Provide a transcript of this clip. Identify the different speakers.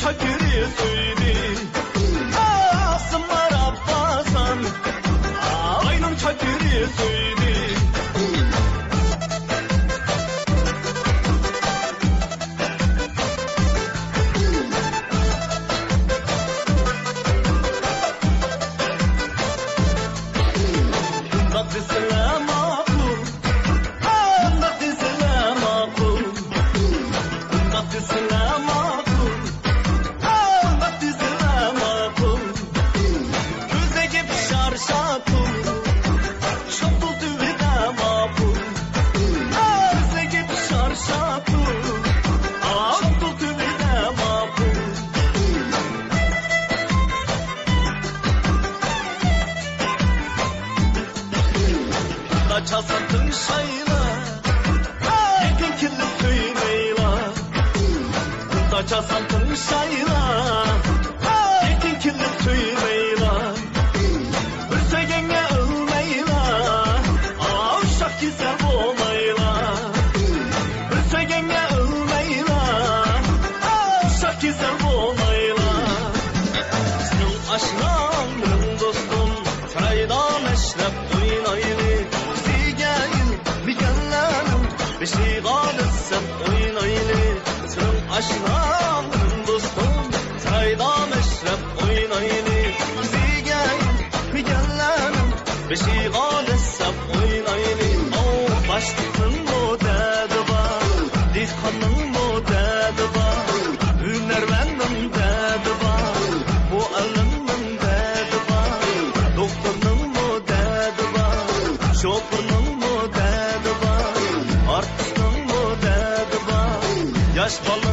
Speaker 1: çakırı söydü. Asımlar Abbasan, aynım çakırı söydü. Çasantın şayla, yakın kirli söyleyla. Da çasantın şayla, yakın kirli söyleyla. Ölsegenge ölmeyla, uşak güzel olmayla. Ölsegenge ölmeyla, uşak güzel olmayla. Senin aşkın, benim dostum, sarayda meşrep oynaylı. Beşi galısın oynaylı. Senin aşkın, benim dostum, sarayda meşrep oynaylı. Bizi gel, mi gellenim, beşi galısın oynaylı. O başlıkın bu dedi var, dizkanın bu dedi var, hünermendim dedi var, bu elimin dedi var, doktorun bu dedi var, şoförün bu dedi var, artistın bu dedi var, yaş balı